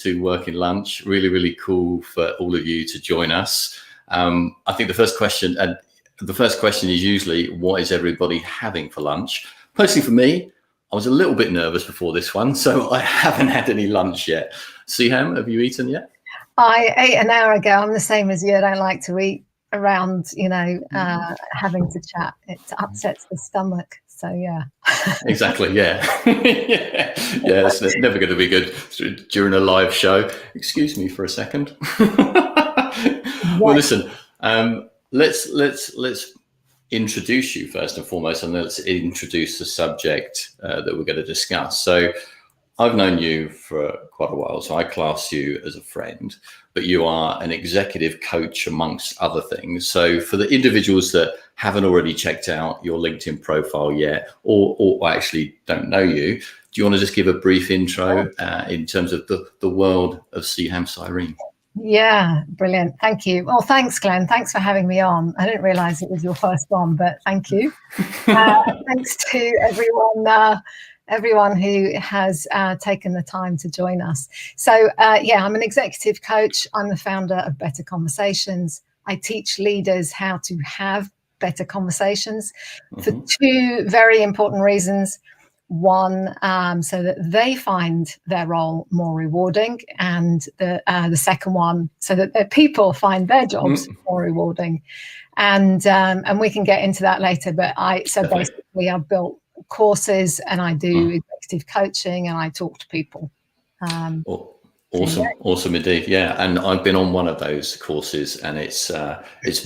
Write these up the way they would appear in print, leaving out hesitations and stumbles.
to Working Lunch. Really, really cool for all of you to join us. I think the first question is usually, what is everybody having for lunch? Personally, for me, I was a little bit nervous before this one, so I haven't had any lunch yet. Seeham, have you eaten yet? I ate an hour ago. I'm the same as you. I don't like to eat around, having to chat. It upsets the stomach. So yeah. Exactly. Yeah. Yeah. It's never going to be good during a live show. Excuse me for a second. Well, listen. Let's introduce you first and foremost, and let's introduce the subject that we're going to discuss. So, I've known you for quite a while, so I class you as a friend, but you are an executive coach amongst other things. So for the individuals that haven't already checked out your LinkedIn profile yet, or actually don't know you, do you want to just give a brief intro in terms of the world of Seeham Cyrene? Yeah, brilliant. Thank you. Well, thanks, Glenn. Thanks for having me on. I didn't realize it was your first one, but thank you. Thanks to everyone who has taken the time to join us. So I'm an executive coach. I'm the founder of Better Conversations. I teach leaders how to have better conversations for two very important reasons. One, so that they find their role more rewarding, and the second one, so that their people find their jobs more rewarding. And we can get into that later. But basically, I've built courses, and I do executive coaching, and I talk to people. Awesome indeed. Yeah, and I've been on one of those courses, and it's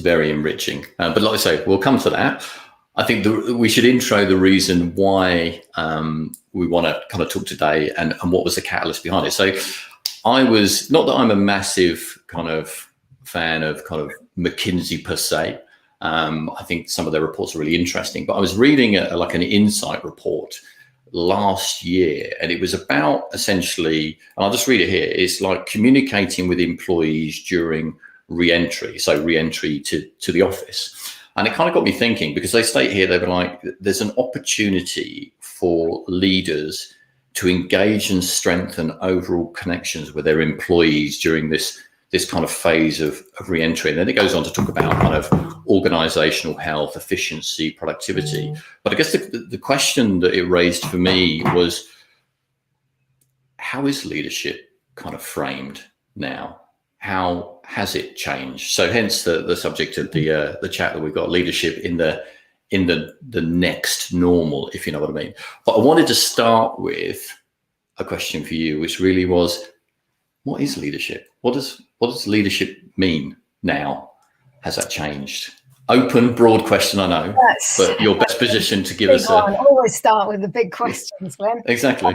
very enriching. But like I say, we'll come to that. I think we should intro the reason why we want to kind of talk today, and what was the catalyst behind it. So I was, not that I'm a massive kind of fan of kind of McKinsey per se. I think some of their reports are really interesting, but I was reading an insight report last year, and it was about essentially, and I'll just read it here. It's like communicating with employees during re-entry, so re-entry to the office. And it kind of got me thinking, because they state here, they were like, there's an opportunity for leaders to engage and strengthen overall connections with their employees during this kind of phase of re-entry. And then it goes on to talk about kind of organizational health, efficiency, productivity. But I guess the question that it raised for me was, how is leadership kind of framed now? How has it changed? So hence the subject of the chat that we've got, leadership in the next normal, if you know what I mean. But I wanted to start with a question for you, which really was, what is leadership? What does leadership mean now? Has that changed? Open, broad question, I know, but you're best positioned to give us a... Always start with the big questions, Glenn. Exactly.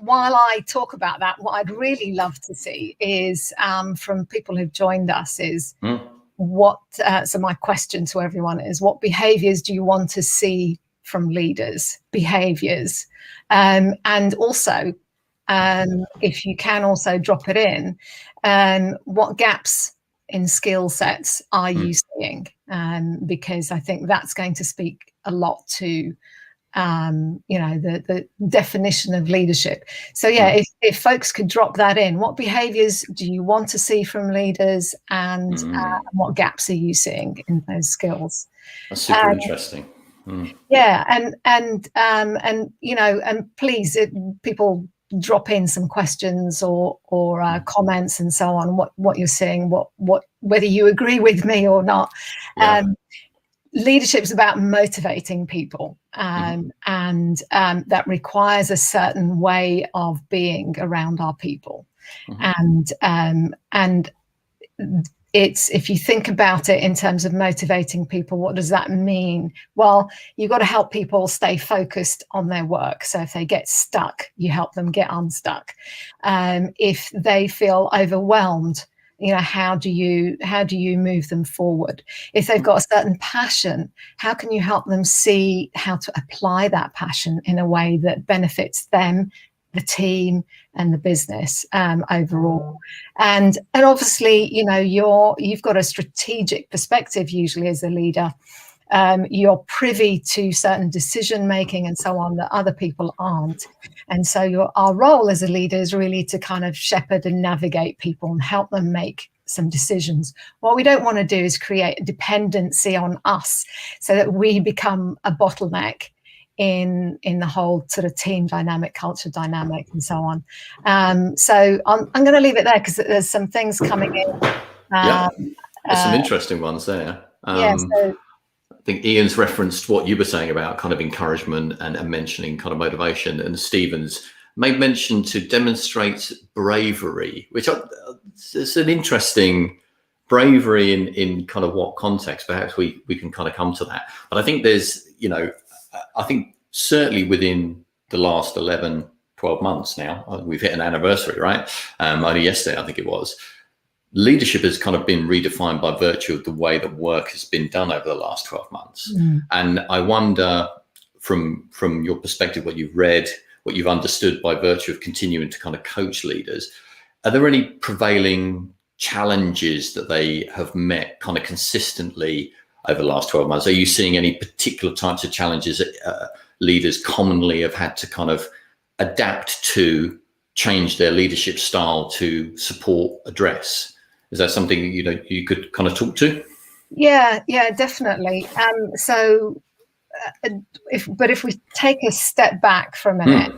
While I talk about that, what I'd really love to see is from people who've joined us is so my question to everyone is, what behaviors do you want to see from leaders? Behaviors. And also, if you can also drop it in, what gaps in skill sets are you seeing? Because I think that's going to speak a lot to the definition of leadership. So if folks could drop that in, what behaviors do you want to see from leaders, and what gaps are you seeing in those skills? That's super interesting. Yeah, and please, people drop in some questions or comments and so on, what you're seeing, what whether you agree with me or not. Leadership is about motivating people, and that requires a certain way of being around our people. And it's, if you think about it in terms of motivating people, what does that mean? Well, you've got to help people stay focused on their work. So if they get stuck, you help them get unstuck. If they feel overwhelmed, how do you move them forward? If they've got a certain passion, how can you help them see how to apply that passion in a way that benefits them, the team, and the business overall? And obviously, you've got a strategic perspective usually as a leader you're privy to certain decision making and so on that other people aren't. And so our role as a leader is really to kind of shepherd and navigate people and help them make some decisions. What we don't want to do is create a dependency on us so that we become a bottleneck in the whole sort of team dynamic, culture dynamic, and so on. So I'm going to leave it there because there's some things coming in. There's some interesting ones there. So, I think Ian's referenced what you were saying about kind of encouragement and mentioning kind of motivation, and Stephen's made mention to demonstrate bravery, which is an interesting bravery in kind of what context. Perhaps we can kind of come to that. But I think there's, I think certainly within the last 11, 12 months now, we've hit an anniversary, right? Only yesterday, I think it was. Leadership has kind of been redefined by virtue of the way that work has been done over the last 12 months. And I wonder from your perspective, what you've read, what you've understood by virtue of continuing to kind of coach leaders, are there any prevailing challenges that they have met kind of consistently over the last 12 months? Are you seeing any particular types of challenges that leaders commonly have had to kind of adapt to, change their leadership style to support, address? Is that something you could kind of talk to? Yeah, definitely. So, if we take a step back for a minute,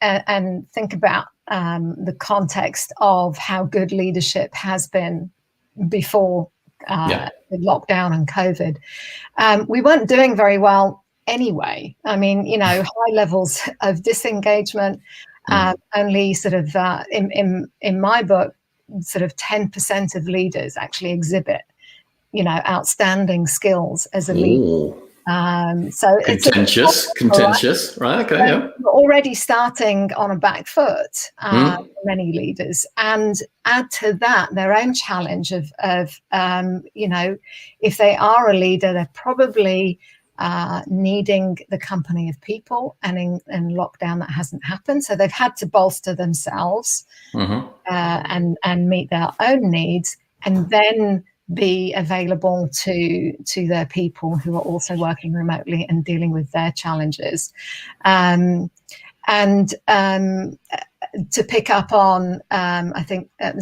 and think about the context of how good leadership has been before the lockdown and COVID, we weren't doing very well anyway. I mean, high levels of disengagement. Only sort of in my book, sort of 10% of leaders actually exhibit, outstanding as a leader. So contentious, right? Okay, We're already starting on a back foot for many leaders, and add to that their own challenge of if they are a leader, they're probably needing the company of people, and in lockdown that hasn't happened, so they've had to bolster themselves and meet their own needs, and then be available to their people who are also working remotely and dealing with their challenges. And to pick up on, I think I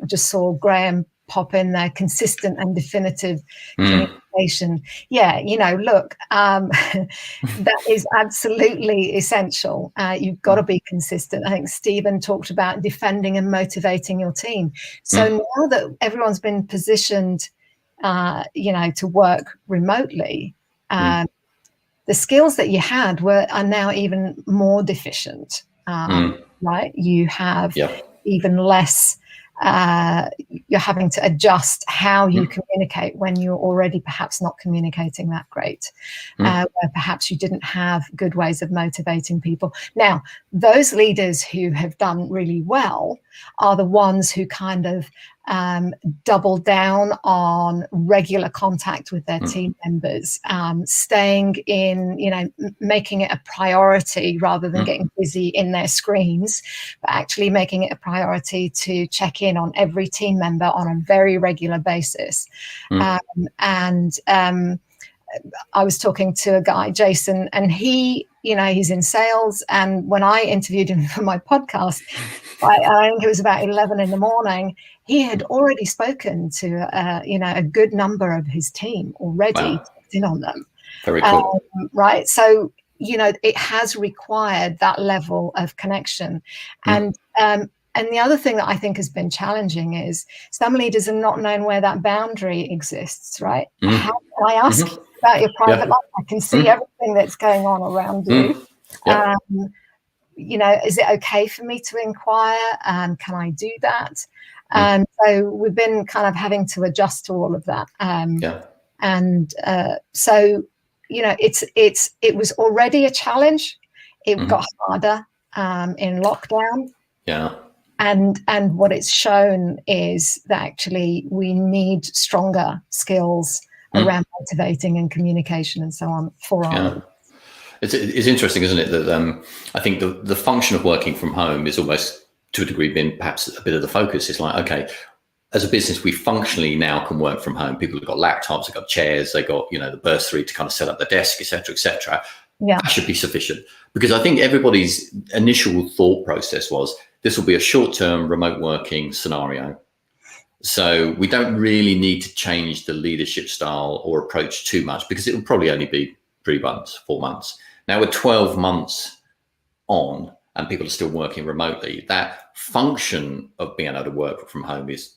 just saw Graham pop in there, consistent and definitive communication. Look, that is absolutely essential. You've got to be consistent. I think Stephen talked about defending and motivating your team. So now that everyone's been positioned, to work remotely, the skills that you had are now even more deficient, right? You have even less. You're having to adjust how you communicate when you're already perhaps not communicating that great, where perhaps you didn't have good ways of motivating people. Now, those leaders who have done really well are the ones who kind of double down on regular contact with their team members, staying in, making it a priority rather than getting busy in their screens, but actually making it a priority to check in on every team member on a very regular basis. I was talking to a guy, Jason, and he, he's in sales. And when I interviewed him for my podcast, I think it was about 11 in the morning, he had already spoken to, a good number of his team already, checked in on them. Very cool. Right. So, it has required that level of connection. And the other thing that I think has been challenging is some leaders have not known where that boundary exists, right? How can I ask you about your private life? I can see everything that's going on around you. Is it okay for me to inquire? Can I do that? So we've been kind of having to adjust to all of that. So, it was already a challenge. It got harder in lockdown. And what it's shown is that actually we need stronger skills around motivating and communication and so on for our. It's interesting, isn't it, that I think the function of working from home is almost to a degree been perhaps a bit of the focus. It's like, okay, as a business, we functionally now can work from home. People have got laptops, they've got chairs, they got, the bursary to kind of set up the desk, etc., etc. Yeah. That should be sufficient, because I think everybody's initial thought process was this will be a short-term remote working scenario. So we don't really need to change the leadership style or approach too much, because it will probably only be 3 months, 4 months. Now we're 12 months on and people are still working remotely. That function of being able to work from home is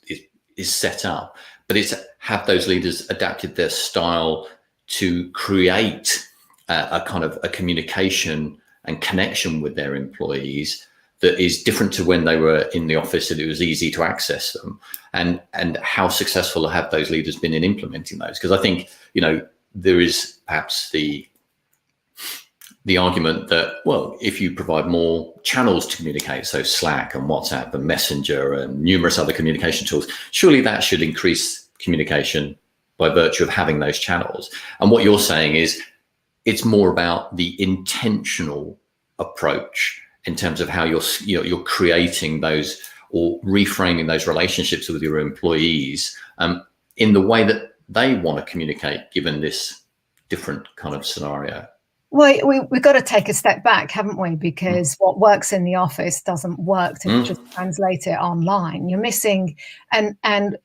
set up, but it's have those leaders adapted their style to create a kind of a communication and connection with their employees that is different to when they were in the office and it was easy to access them, and how successful have those leaders been in implementing those? Because I think, there is perhaps the argument that, well, if you provide more channels to communicate, so Slack and WhatsApp and Messenger and numerous other communication tools, surely that should increase communication by virtue of having those channels. And what you're saying is it's more about the intentional approach in terms of how you're creating those or reframing those relationships with your employees in the way that they want to communicate, given this different kind of scenario. Well, we've got to take a step back, haven't we? Because what works in the office doesn't work to just translate it online. You're missing, and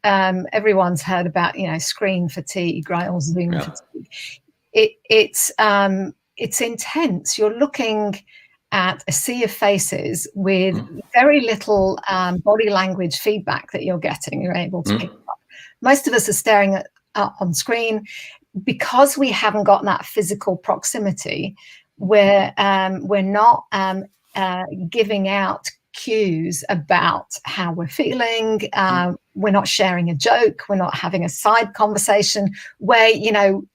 everyone's heard about, screen fatigue, right, or Zoom fatigue. It's intense. You're looking at a sea of faces with very little body language feedback that you're getting. You're able to pick up. Most of us are staring at on screen. Because we haven't got that physical proximity, we're not giving out cues about how we're feeling. We're not sharing a joke. We're not having a side conversation where,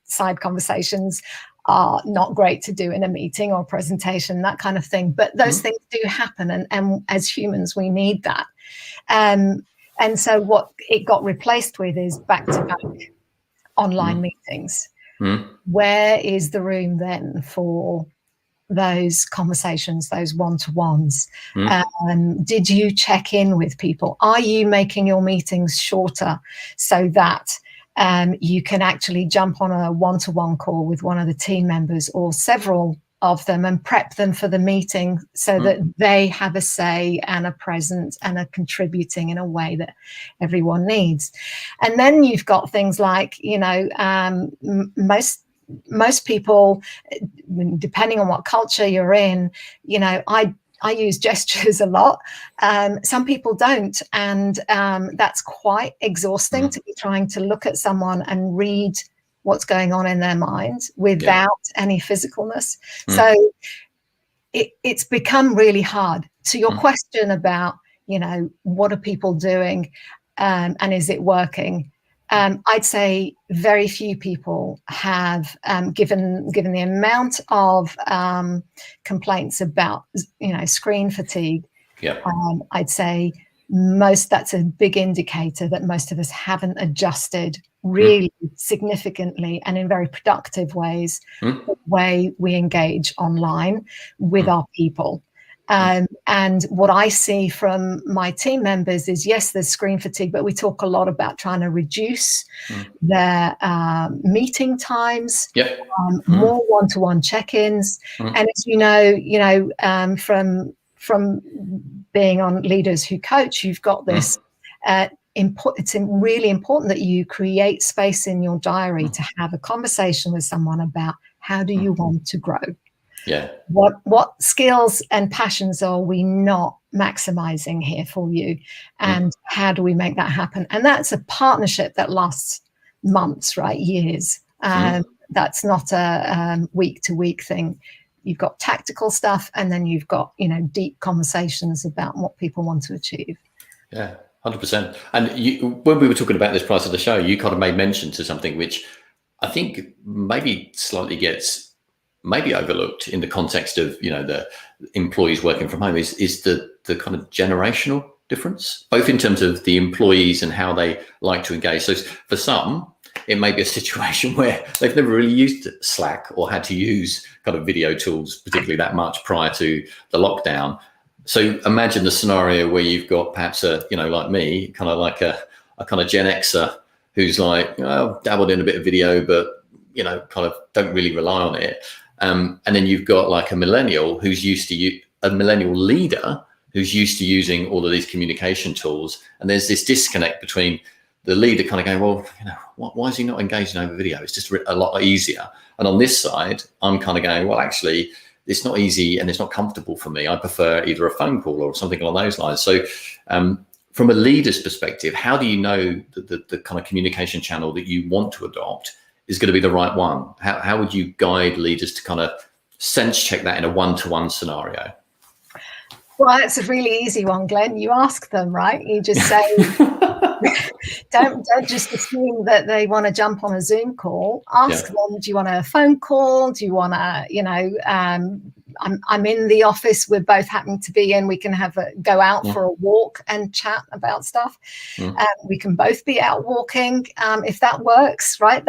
side conversations are not great to do in a meeting or presentation, that kind of thing. But those things do happen. And as humans, we need that. And so what it got replaced with is back-to-back online meetings. Where is the room then for those conversations, those one-to-ones? Did you check in with people? Are you making your meetings shorter so that you can actually jump on a one-to-one call with one of the team members or several of them and prep them for the meeting so that they have a say and a presence and are contributing in a way that everyone needs? And then you've got things like, most people, depending on what culture you're in, I use gestures a lot. Some people don't. And that's quite exhausting to be trying to look at someone and read what's going on in their mind without any physicalness. So it's become really hard. To your question about, what are people doing and is it working? I'd say very few people have, given the amount of complaints about, screen fatigue. I'd say that's a big indicator that most of us haven't adjusted really significantly and in very productive ways the way we engage online with our people. And what I see from my team members is, yes, there's screen fatigue, but we talk a lot about trying to reduce their meeting times, more one-to-one check-ins. And as you know, from being on Leaders Who Coach, you've got this it's really important that you create space in your diary to have a conversation with someone about how do you want to grow? What skills and passions are we not maximizing here for you? And how do we make that happen? And that's a partnership that lasts months, right? Years. That's not a week-to-week thing. You've got tactical stuff, and then you've got, deep conversations about what people want to achieve. 100%. And when we were talking about this prior to the show, you kind of made mention to something which I think maybe slightly gets overlooked in the context of, the employees working from home is the kind of generational difference, both in terms of the employees and how they like to engage. So for some, it may be a situation where they've never really used Slack or had to use kind of video tools particularly that much prior to the lockdown. So imagine the scenario where you've got perhaps like me, kind of like a a kind of Gen Xer who's like, oh, dabbled in a bit of video, but kind of don't really rely on it. And then you've got like a millennial who's used to a millennial leader who's used to using all of these communication tools. And there's this disconnect between the leader kind of going, well, why is he not engaging over video? It's just a lot easier. And on this side, I'm kind of going, well, actually, it's not easy and it's not comfortable for me. I prefer either a phone call or something along those lines. So from a leader's perspective, how do you know that the kind of communication channel that you want to adopt is going to be the right one? How would you guide leaders to kind of sense check that in a one-to-one scenario? Well, that's a really easy one, Glenn. You ask them, right? You just say, don't just assume that they want to jump on a Zoom call. Ask them, do you want a phone call? Do you want to, I'm in the office. We're both happen to be in. We can go out for a walk and chat about stuff. We can both be out walking if that works, right?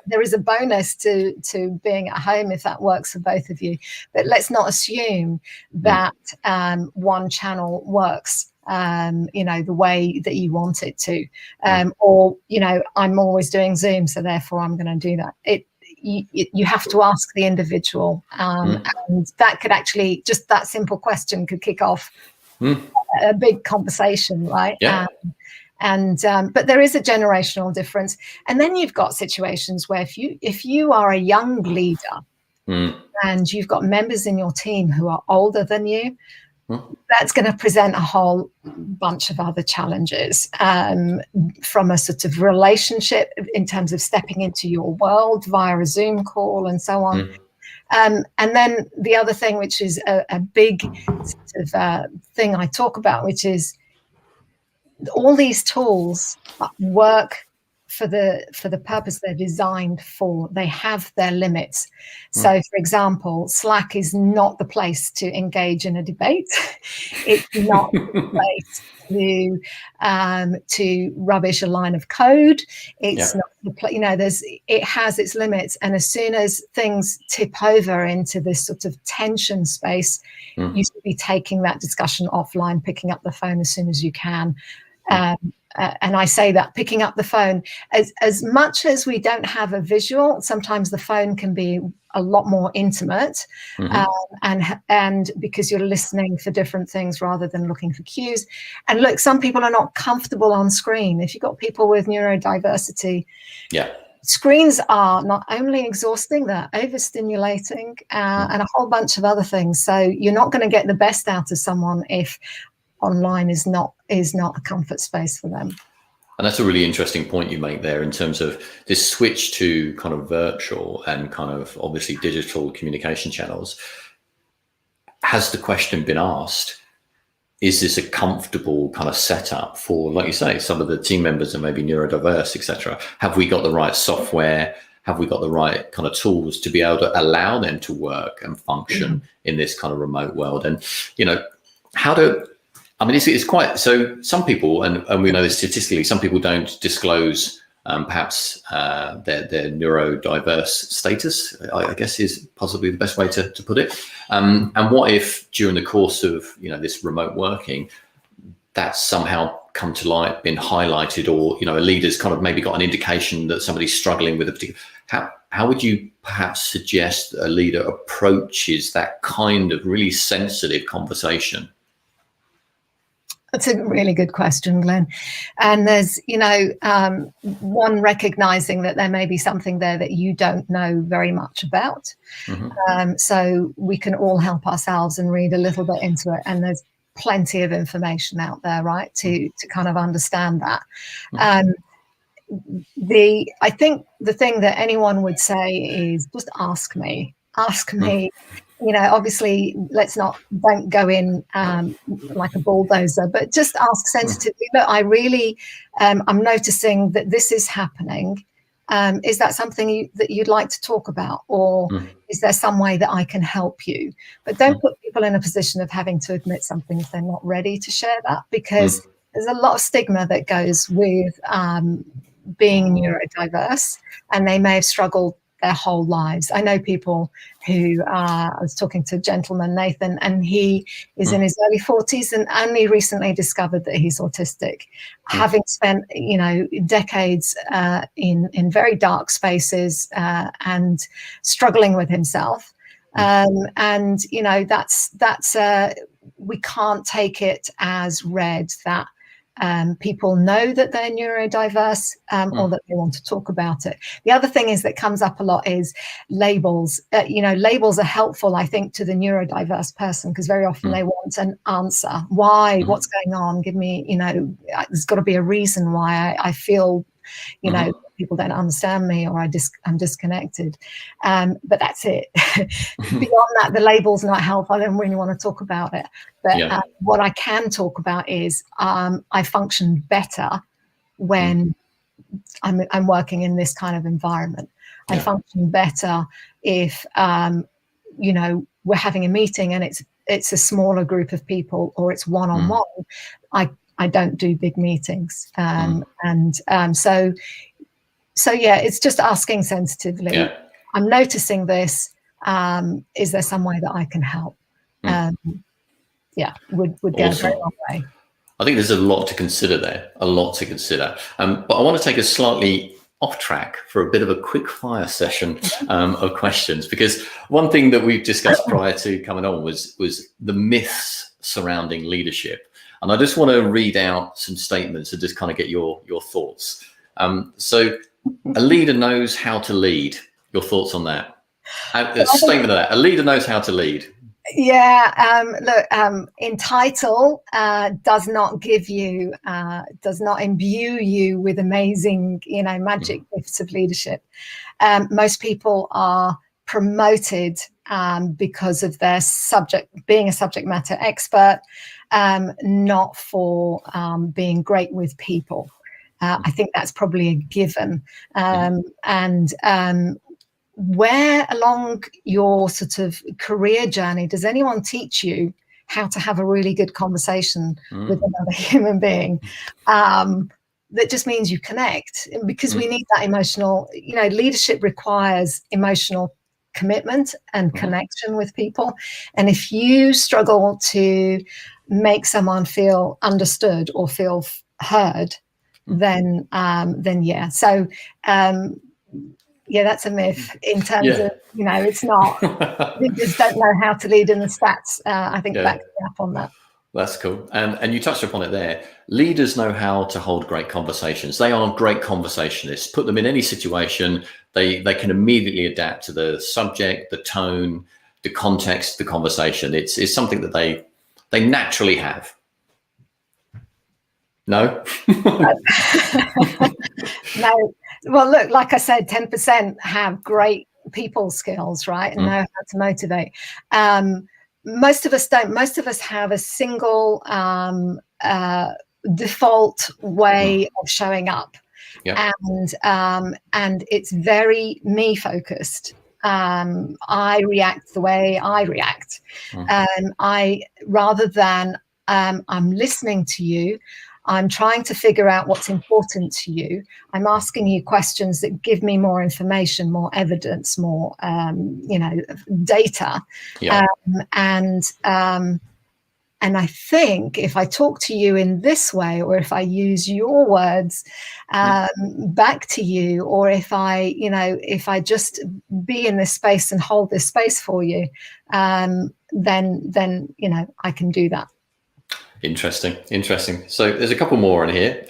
There is a bonus to being at home if that works for both of you. But let's not assume that one channel works the way that you want it to, or I'm always doing Zoom, so therefore I'm going to do that. You have to ask the individual, and that could actually, just that simple question could kick off a big conversation, right? But there is a generational difference, and then you've got situations where if you are a young leader and you've got members in your team who are older than you, that's going to present a whole bunch of other challenges from a sort of relationship in terms of stepping into your world via a Zoom call and so on. And then the other thing, which is a big sort of thing I talk about, which is all these tools work for the purpose they're designed for. They have their limits. So, for example, Slack is not the place to engage in a debate. It's not the place to rubbish a line of code. It's not the place. It has its limits, and as soon as things tip over into this sort of tension space, you should be taking that discussion offline, picking up the phone as soon as you can. And I say that picking up the phone, as much as we don't have a visual, sometimes the phone can be a lot more intimate, and because you're listening for different things rather than looking for cues. And look, some people are not comfortable on screen. If you've got people with neurodiversity, screens are not only exhausting, they're overstimulating, and a whole bunch of other things. So you're not going to get the best out of someone if online is not a comfort space for them. And that's a really interesting point you make there in terms of this switch to kind of virtual and kind of obviously digital communication channels. Has the question been asked, is this a comfortable kind of setup for, like you say, some of the team members are maybe neurodiverse, etc.? Have we got the right software? Have we got the right kind of tools to be able to allow them to work and function in this kind of remote world? And, it's quite, so some people, and we know this statistically, some people don't disclose perhaps their neurodiverse status, I guess is possibly the best way to put it. And what if during the course of, this remote working, that's somehow come to light, been highlighted, or, a leader's kind of maybe got an indication that somebody's struggling with a particular, how would you perhaps suggest a leader approaches that kind of really sensitive conversation? That's a really good question, Glenn. And there's, one, recognizing that there may be something there that you don't know very much about. So we can all help ourselves and read a little bit into it. And there's plenty of information out there, right, to kind of understand that. I think the thing that anyone would say is just ask me. Obviously, don't go in like a bulldozer, but just ask sensitively. Look, I really, I'm noticing that this is happening. Is that something that you'd like to talk about? Or is there some way that I can help you? But don't put people in a position of having to admit something if they're not ready to share that, because there's a lot of stigma that goes with being neurodiverse, and they may have struggled their whole lives. I know people who, I was talking to a gentleman, Nathan, and he is in his early 40s and only recently discovered that he's autistic, having spent, decades in very dark spaces and struggling with himself. And that's we can't take it as read that people know that they're neurodiverse or that they want to talk about it. The other thing is that comes up a lot is labels. Labels are helpful, I think, to the neurodiverse person, because very often they want an answer. Why? What's going on? Give me, there's got to be a reason why I feel, people don't understand me, or I'm disconnected. But that's it. Beyond that, the label's not helpful. I don't really want to talk about it. But what I can talk about is I function better when I'm working in this kind of environment. I function better if we're having a meeting and it's a smaller group of people, or it's one-on-one. I don't do big meetings, so it's just asking sensitively. I'm noticing this. Is there some way that I can help? Would go a very long way. I think there's a lot to consider there, but I want to take us slightly off track for a bit of a quick fire session of questions, because one thing that we've discussed prior to coming on was the myths surrounding leadership. And I just want to read out some statements and just kind of get your thoughts. So a leader knows how to lead. Your thoughts on that? A statement of that. A leader knows how to lead. In title does not imbue you with amazing, magic gifts of leadership. Most people are promoted because of their being a subject matter expert, not for being great with people. I think that's probably a given. Where along your sort of career journey does anyone teach you how to have a really good conversation with another human being? That just means you connect, because we need that emotional, leadership requires emotional commitment and connection with people. And if you struggle to make someone feel understood or feel heard, then so that's a myth in terms of, it's not, leaders don't know how to lead in the stats. I think backs me up on that. That's cool. And you touched upon it there. Leaders know how to hold great conversations. They are great conversationalists. Put them in any situation, they can immediately adapt to the subject, the tone, the context, the conversation. It's something that they naturally have. No? No. Well, look, like I said, 10% have great people skills, right? And know how to motivate. Most of us don't. Most of us have a single default way of showing up. And it's very me focused. I react the way I react. Rather than I'm listening to you, I'm trying to figure out what's important to you. I'm asking you questions that give me more information, more evidence, more, data. And I think if I talk to you in this way, or if I use your words back to you, or if I just be in this space and hold this space for you, then I can do that. Interesting. So there's a couple more in here.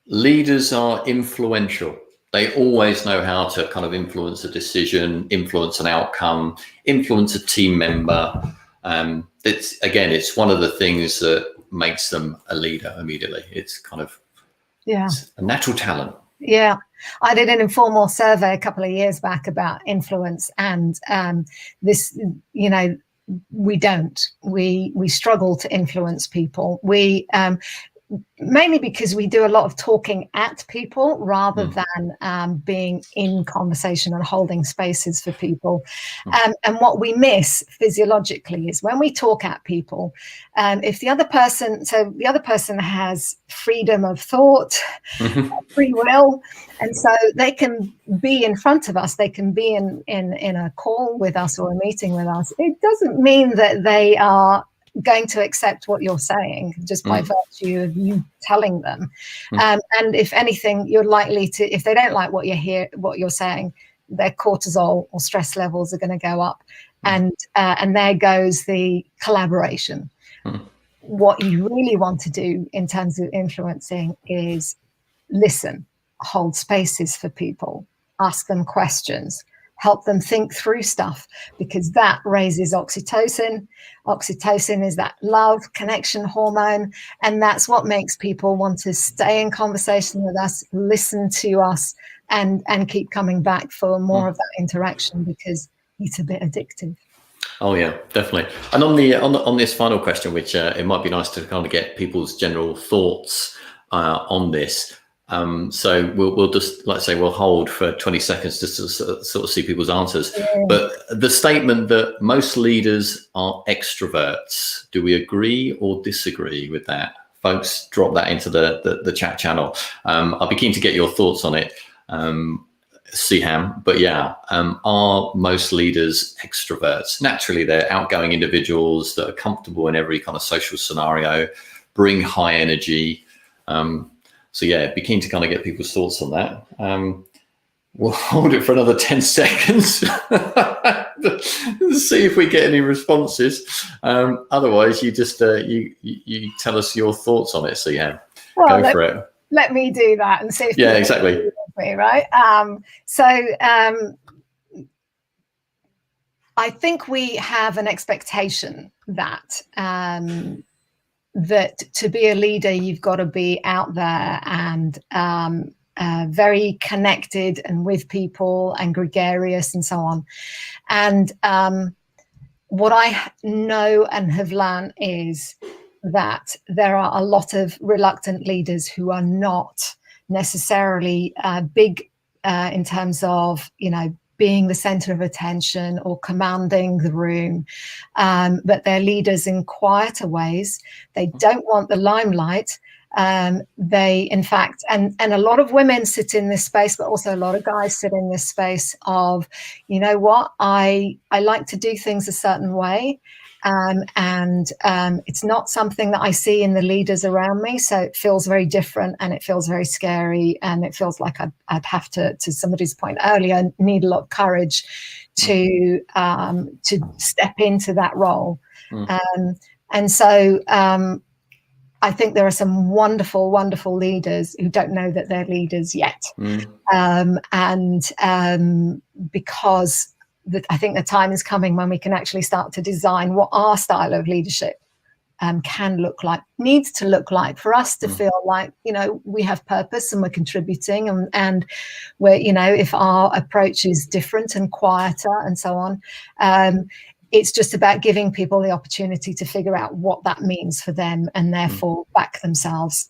Leaders are influential. They always know how to kind of influence a decision, influence an outcome, influence a team member. It's one of the things that makes them a leader immediately. It's kind of it's a natural talent. Yeah. I did an informal survey a couple of years back about influence, and this, we don't. We struggle to influence people. mainly because we do a lot of talking at people rather than being in conversation and holding spaces for people. And what we miss physiologically is when we talk at people, if the other person has freedom of thought, free will, and so they can be in front of us, they can be in a call with us or a meeting with us. It doesn't mean that they are going to accept what you're saying just by virtue of you telling them. And if anything, you're likely to, if they don't like what you're saying, their cortisol or stress levels are going to go up. And there goes the collaboration. What you really want to do in terms of influencing is listen, hold spaces for people, ask them questions, help them think through stuff, because that raises oxytocin. Oxytocin is that love connection hormone, and that's what makes people want to stay in conversation with us, listen to us, and keep coming back for more of that interaction, because it's a bit addictive. Oh yeah, definitely. And on this final question, which it might be nice to kind of get people's general thoughts on this. So we'll just, let's say, we'll hold for 20 seconds just to sort of see people's answers. But the statement that most leaders are extroverts, do we agree or disagree with that? Folks, drop that into the chat channel. I'll be keen to get your thoughts on it, Seeham. But yeah, are most leaders extroverts? Naturally, they're outgoing individuals that are comfortable in every kind of social scenario, bring high energy. So yeah, be keen to kind of get people's thoughts on that. We'll hold it for another 10 seconds. See if we get any responses. Otherwise, you just you tell us your thoughts on it, Seeham. Well, go for it. Let me do that and see if exactly. Me, right? I think we have an expectation that that to be a leader, you've got to be out there and very connected and with people and gregarious and so on. And what I know and have learned is that there are a lot of reluctant leaders who are not necessarily big in terms of, being the center of attention or commanding the room, but they're leaders in quieter ways. They don't want the limelight. They, in fact, and a lot of women sit in this space, but also a lot of guys sit in this space of, you know what, I like to do things a certain way. And it's not something that I see in the leaders around me. So it feels very different and it feels very scary. And it feels like I'd have to somebody's point earlier, need a lot of courage to step into that role. And so I think there are some wonderful, wonderful leaders who don't know that they're leaders yet. Because I think the time is coming when we can actually start to design what our style of leadership can look like, needs to look like, for us to feel like, we have purpose and we're contributing, and we're, if our approach is different and quieter and so on. It's just about giving people the opportunity to figure out what that means for them and therefore back themselves.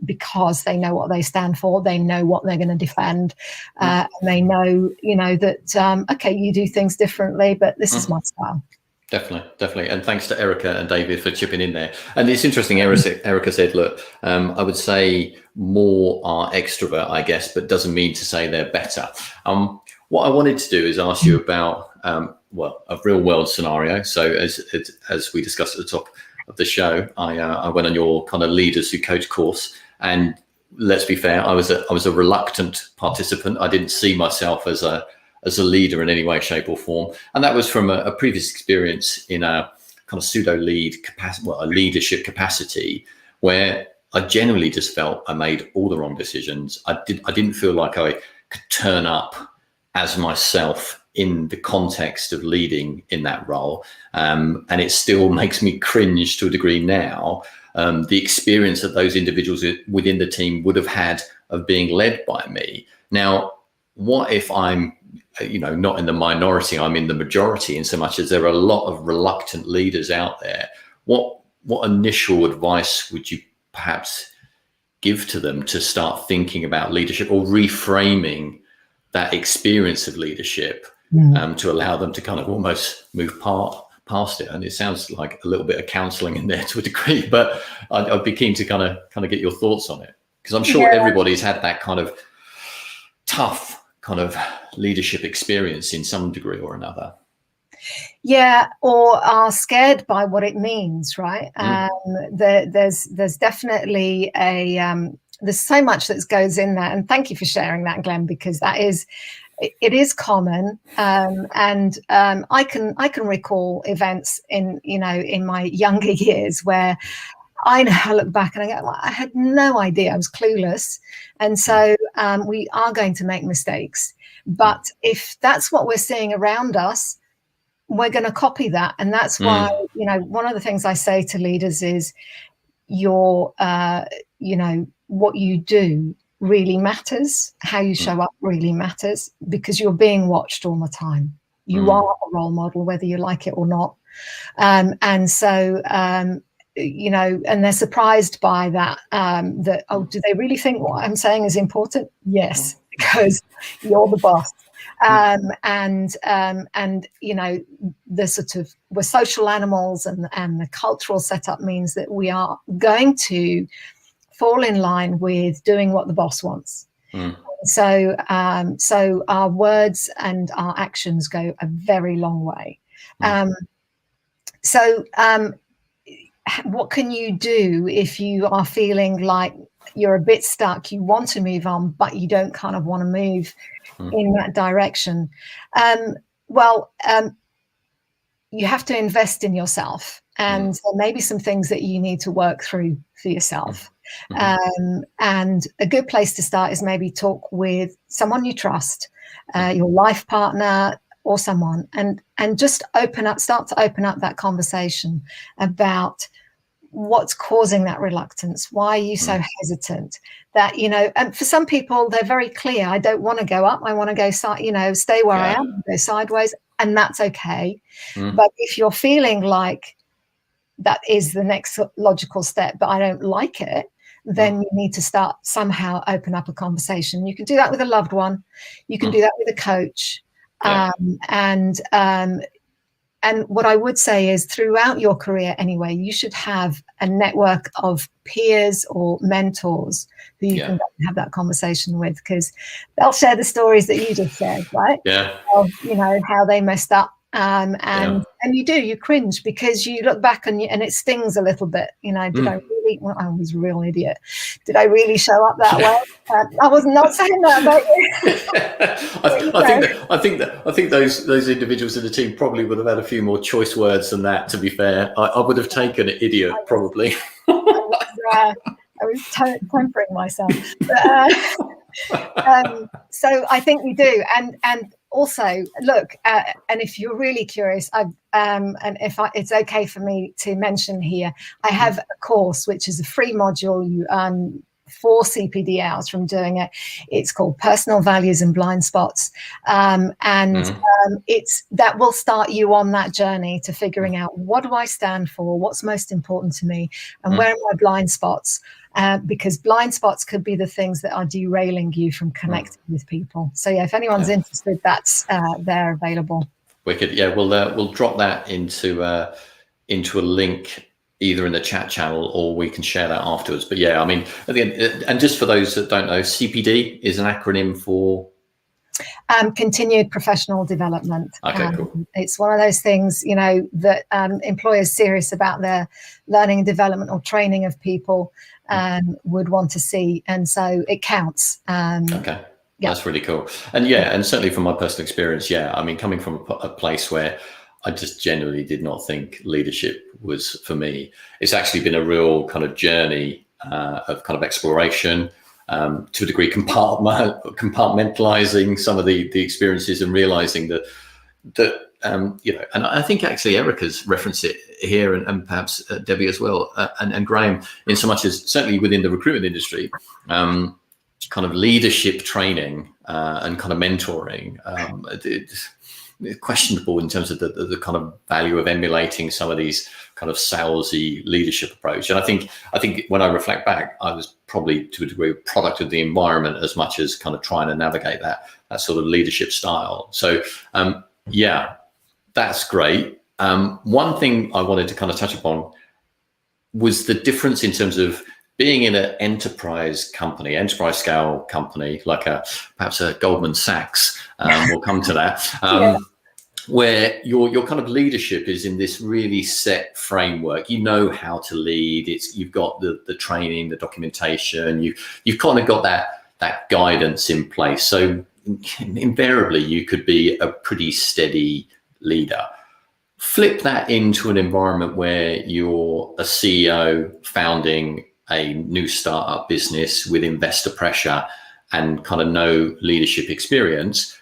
Because they know what they stand for, they know what they're going to defend, and they know, that, okay, you do things differently, but this is my style. Definitely. And thanks to Erica and David for chipping in there. And it's interesting, Erica said, look, I would say more are extrovert, I guess, but doesn't mean to say they're better. What I wanted to do is ask you about, a real world scenario. So as we discussed at the top of the show, I went on your kind of leaders who coach course, and let's be fair, I was a reluctant participant. I didn't see myself as a leader in any way, shape, or form, and that was from a previous experience in a kind of pseudo lead capacity, a leadership capacity, where I genuinely just felt I made all the wrong decisions. I didn't feel like I could turn up as myself in the context of leading in that role. And it still makes me cringe to a degree now, the experience that those individuals within the team would have had of being led by me. Now, what if I'm, not in the minority, I'm in the majority, in so much as there are a lot of reluctant leaders out there? What what initial advice would you perhaps give to them to start thinking about leadership or reframing that experience of leadership, to allow them to kind of almost move past it? And it sounds like a little bit of counselling in there to a degree, but I'd be keen to kind of get your thoughts on it, because I'm sure everybody's had that kind of tough kind of leadership experience in some degree or another. Yeah, or are scared by what it means, right? There's definitely there's so much that goes in that, and thank you for sharing that, Glenn, because it is common, and I can recall events in my younger years where I look back and I go, well, I had no idea, I was clueless, and so we are going to make mistakes, but if that's what we're seeing around us, we're going to copy that. And that's why, one of the things I say to leaders is what you do really matters. How you show up really matters, because you're being watched all the time. You are a role model, whether you like it or not. And so, and they're surprised by that, do they really think what I'm saying is important? Yes, because you're the boss. The sort of, we're social animals, and the cultural setup means that we are going to fall in line with doing what the boss wants. So our words and our actions go a very long way. What can you do if you are feeling like you're a bit stuck, you want to move on, but you don't kind of want to move in that direction? You have to invest in yourself, and there may be some things that you need to work through for yourself. And a good place to start is maybe talk with someone you trust, your life partner or someone, and just start to open up that conversation about what's causing that reluctance. Why are you so hesitant? That, and for some people, they're very clear. I don't want to go up. I want to go stay where I am, go sideways, and that's okay. But if you're feeling like that is the next logical step, but I don't like it, then you need to start somehow open up a conversation. You can do that with a loved one. You can do that with a coach. And what I would say is, throughout your career anyway, you should have a network of peers or mentors who you can have that conversation with, because they'll share the stories that you just shared, right? Of, how they messed up. And you cringe, because you look back and it stings a little bit. Did I really? Well, I was a real idiot. Did I really show up that way? I was not saying that about you. I think those individuals in the team probably would have had a few more choice words than that. To be fair, I would have taken an idiot probably. I was tempering myself. So I think we do, and also look, and if you're really curious, it's okay for me to mention here, I have a course which is a free module. You earn 4 CPD hours from doing it. It's called Personal Values and Blind Spots, it's that will start you on that journey to figuring out, what do I stand for, what's most important to me, and where are my blind spots. Because blind spots could be the things that are derailing you from connecting with people. So if anyone's interested, that's they're available. Wicked. We'll drop that into a link either in the chat channel, or we can share that afterwards. But at the end, and just for those that don't know, CPD is an acronym for continued professional development. Okay, cool. It's one of those things, that employers serious about their learning and development or training of people would want to see, and so it counts. That's really cool. And and certainly from my personal experience, coming from a place where I just genuinely did not think leadership was for me, it's actually been a real kind of journey of kind of exploration, to a degree compartmentalizing some of the experiences, and realizing that and I think actually Erica's referenced it here, and perhaps Debbie as well, and Graham, in so much as certainly within the recruitment industry, kind of leadership training and kind of mentoring, questionable in terms of the kind of value of emulating some of these kind of salesy leadership approach. And I think when I reflect back, I was probably to a degree a product of the environment as much as kind of trying to navigate that sort of leadership style. So yeah, that's great. One thing I wanted to kind of touch upon was the difference in terms of being in an enterprise scale company, like perhaps a Goldman Sachs. We'll come to that. Where your kind of leadership is in this really set framework. You know how to lead. You've got the training, the documentation. You've kind of got that guidance in place. So invariably, you could be a pretty steady leader. Flip that into an environment where you're a CEO founding a new startup business with investor pressure and kind of no leadership experience.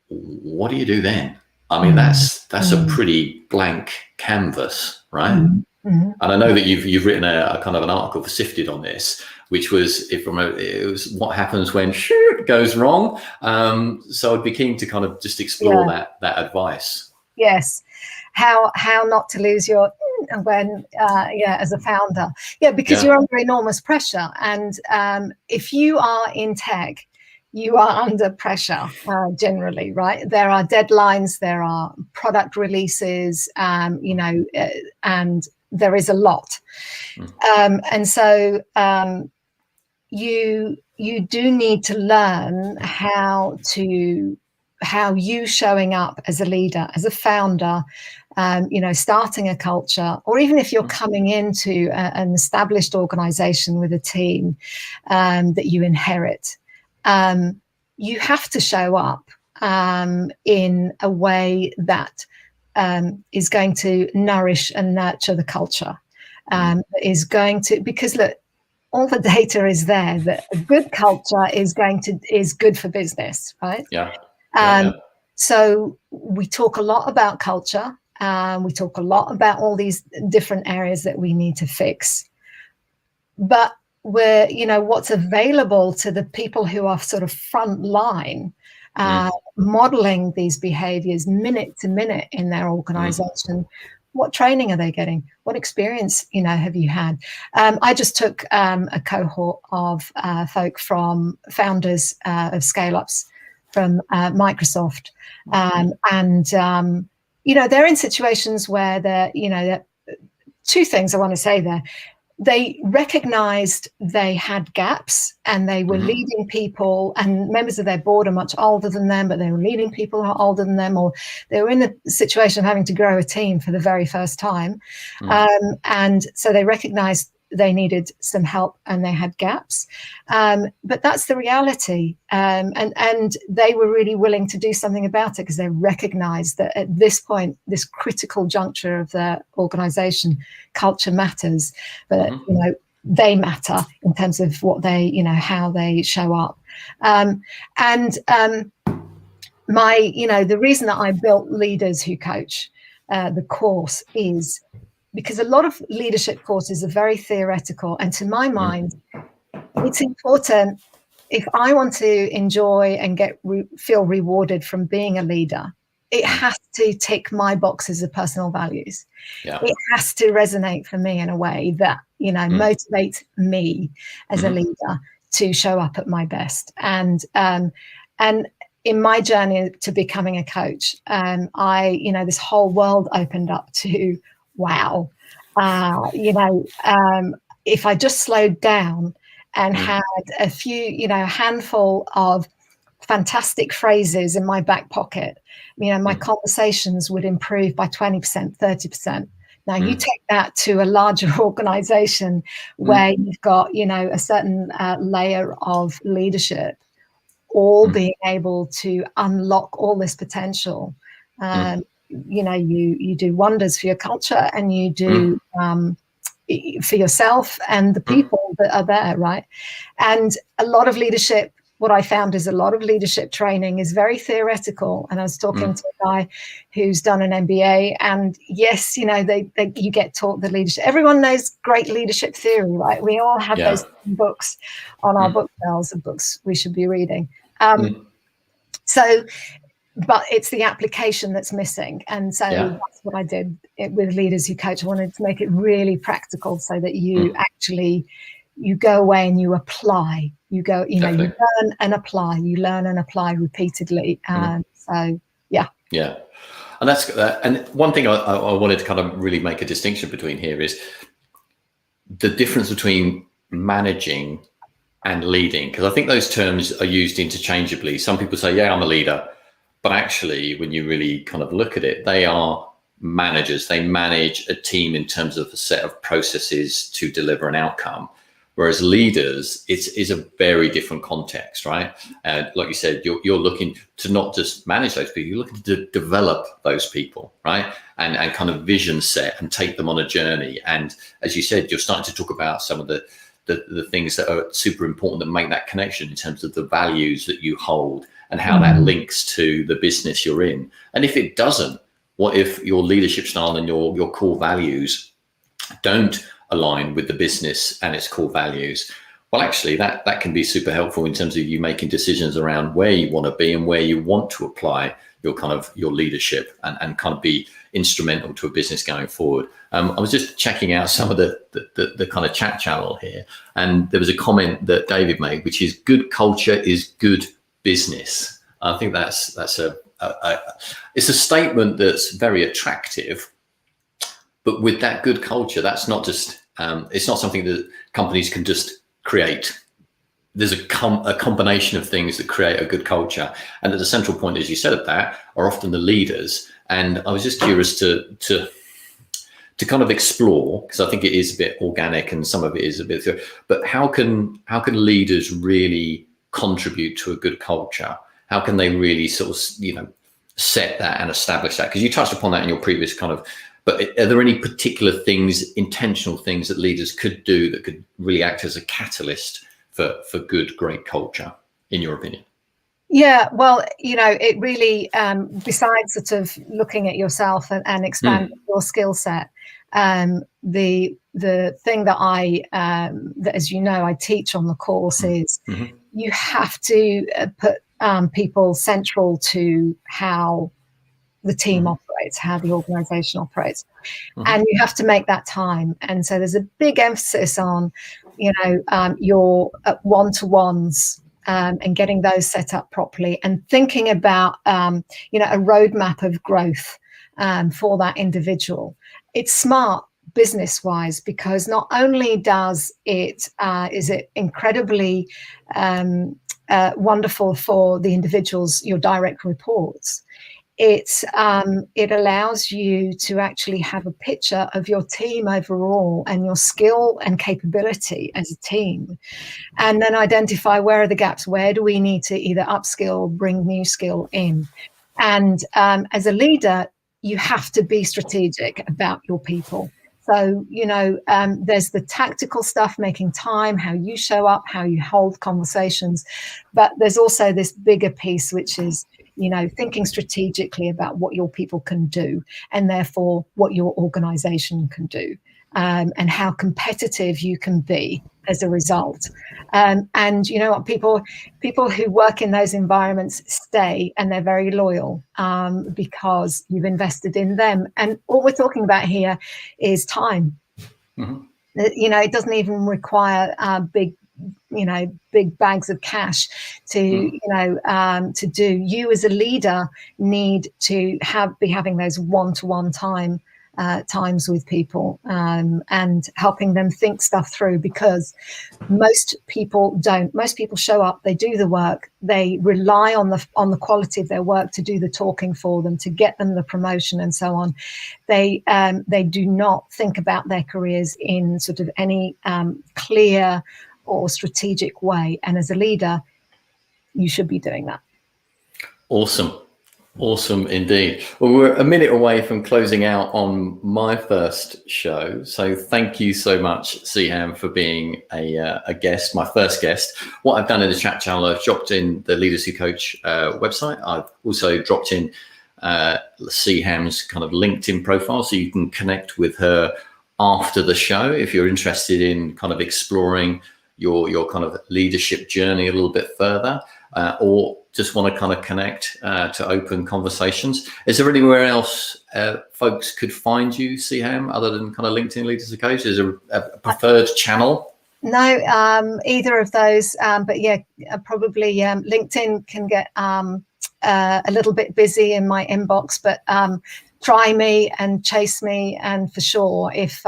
What do you do then? I mean, that's a pretty blank canvas, right? And I know that you've written a kind of an article for Sifted on this, which was it was what happens when shit goes wrong. So I'd be keen to kind of just explore that advice. Yes, how not to lose your when as a founder, because you're under enormous pressure, and if you are in tech, you are under pressure generally, right? There are deadlines, there are product releases, and there is a lot, and so you do need to learn how you showing up as a leader, as a founder, starting a culture, or even if you're coming into an established organization with a team that you inherit, you have to show up in a way that is going to nourish and nurture the culture, is going to, because look, all the data is there that a good culture is good for business, right? So we talk a lot about culture. We talk a lot about all these different areas that we need to fix. But what's available to the people who are sort of front line, modeling these behaviors minute to minute in their organization. What training are they getting? What experience, have you had? I just took a cohort of folk from founders of scale-ups from Microsoft, and they're in situations where they're two things I want to say there. They recognized they had gaps, and they were leading people, and members of their board are much older than them, but they were leading people who are older than them, or they were in the situation of having to grow a team for the very first time. And so they recognized they needed some help and they had gaps. But that's the reality. And they were really willing to do something about it because they recognized that at this point, this critical juncture of their organization, culture matters, but they matter in terms of what they, how they show up. The reason that I built Leaders Who Coach, the course, is because a lot of leadership courses are very theoretical. And to my mind, it's important, if I want to enjoy and feel rewarded from being a leader, it has to tick my boxes of personal values. It has to resonate for me in a way that, motivates me as a leader to show up at my best. And in my journey to becoming a coach, this whole world opened up to, wow, if I just slowed down and had a few, handful of fantastic phrases in my back pocket, my conversations would improve by 20%, 30%. Now you take that to a larger organization where you've got, a certain layer of leadership, all being able to unlock all this potential. You do wonders for your culture, and you do for yourself and the people that are there, right? And a lot of leadership, what I found is a lot of leadership training is very theoretical. And I was talking to a guy who's done an MBA, and yes, you get taught the leadership. Everyone knows great leadership theory, right? We all have those books on our bookshelves of books we should be reading. So but it's the application that's missing. And so Yeah. that's what I did with Leaders Who Coach. I wanted to make it really practical so that you actually, you go away and you apply. You go, you know, you learn and apply. You learn and apply repeatedly. So, yeah. Yeah. And that's and one thing I wanted to kind of really make a distinction between here is the difference between managing and leading, because I think those terms are used interchangeably. Some people say, yeah, I'm a leader, but actually when you really kind of look at it, they are managers. They manage a team in terms of a set of processes to deliver an outcome. Whereas leaders, it's a very different context, right? Like you said, you're looking to not just manage those people, you're looking to develop those people, right? And kind of vision set and take them on a journey. And as you said, you're starting to talk about some of the things that are super important that make that connection in terms of the values that you hold and how that links to the business you're in. And if it doesn't, what if your leadership style and your core values don't align with the business and its core values? Well, actually that can be super helpful in terms of you making decisions around where you want to be and where you want to apply your leadership and kind of be instrumental to a business going forward. I was just checking out some of the kind of chat channel here, and there was a comment that David made, which is good culture is good business. I think that's it's a statement that's very attractive. But with that good culture, that's not just, it's not something that companies can just create. There's a combination of things that create a good culture. And at the central point, as you said, of that are often the leaders. And I was just curious to kind of explore, because I think it is a bit organic and some of it is a bit, but how can leaders really contribute to a good culture? How can they really sort of, set that and establish that? Because you touched upon that in your previous kind of, but are there any particular things, intentional things that leaders could do that could really act as a catalyst for good, great culture, in your opinion? Yeah, well, it really, besides sort of looking at yourself and expanding your skill set, the thing that that, as you know, I teach on the course is you have to put people central to how the team operates, how the organization operates. And you have to make that time. And so there's a big emphasis on, your one-to-ones and getting those set up properly and thinking about, a roadmap of growth for that individual. It's smart business-wise, because not only is it incredibly wonderful for the individuals, your direct reports, it allows you to actually have a picture of your team overall and your skill and capability as a team, and then identify where are the gaps, where do we need to either upskill or bring new skill in. And as a leader, you have to be strategic about your people. So, there's the tactical stuff, making time, how you show up, how you hold conversations. But there's also this bigger piece, which is, thinking strategically about what your people can do and therefore what your organization can do, and how competitive you can be as a result. And what people who work in those environments stay, and they're very loyal because you've invested in them. And all we're talking about here is time. It doesn't even require big bags of cash to do. You as a leader need to be having those one-to-one times with people, and helping them think stuff through, because most people don't. Most people show up, they do the work, they rely on the quality of their work to do the talking for them, to get them the promotion and so on. They do not think about their careers in sort of any clear or strategic way. And as a leader, you should be doing that. Awesome indeed. Well, we're a minute away from closing out on my first show. So thank you so much, Seeham, for being a guest, my first guest. What I've done in the chat channel, I've dropped in the Leaders Who Coach website. I've also dropped in Seeham's kind of LinkedIn profile, so you can connect with her after the show if you're interested in kind of exploring your kind of leadership journey a little bit further, or just want to kind of connect to open conversations. Is there anywhere else folks could find you, Seeham, other than kind of LinkedIn Leaders of Coach? Is there a preferred channel? No, either of those. But yeah, probably LinkedIn can get a little bit busy in my inbox, but try me and chase me. And for sure, if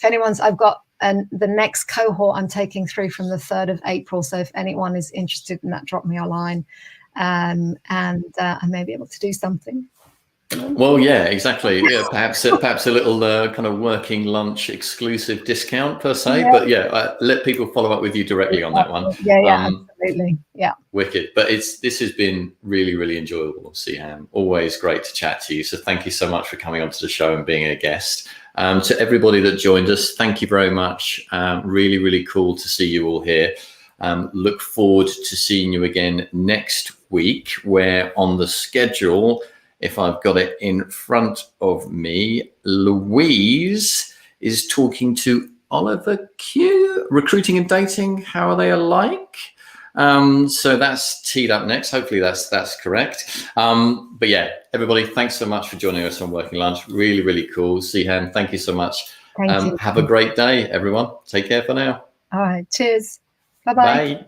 anyone's, I've got the next cohort I'm taking through from the 3rd of April. So if anyone is interested in that, drop me a line, and I may be able to do something. Well, yeah, exactly. Yeah, perhaps a little kind of working lunch exclusive discount per se. Yeah. But yeah, let people follow up with you directly on that one. Yeah, absolutely. Yeah. Wicked. But this has been really, really enjoyable, Seeham. Always great to chat to you. So thank you so much for coming onto the show and being a guest. To everybody that joined us, thank you very much. Really, really cool to see you all here. Look forward to seeing you again next week, where on the schedule, if I've got it in front of me, Louise is talking to Oliver Q. Recruiting and dating, how are they alike? So that's teed up next. Hopefully that's correct. But yeah, everybody, thanks so much for joining us on Working Lunch. Really, really cool. Seeham, thank you so much. Thank you. Have a great day, everyone. Take care for now. All right. Cheers. Bye-bye. Bye.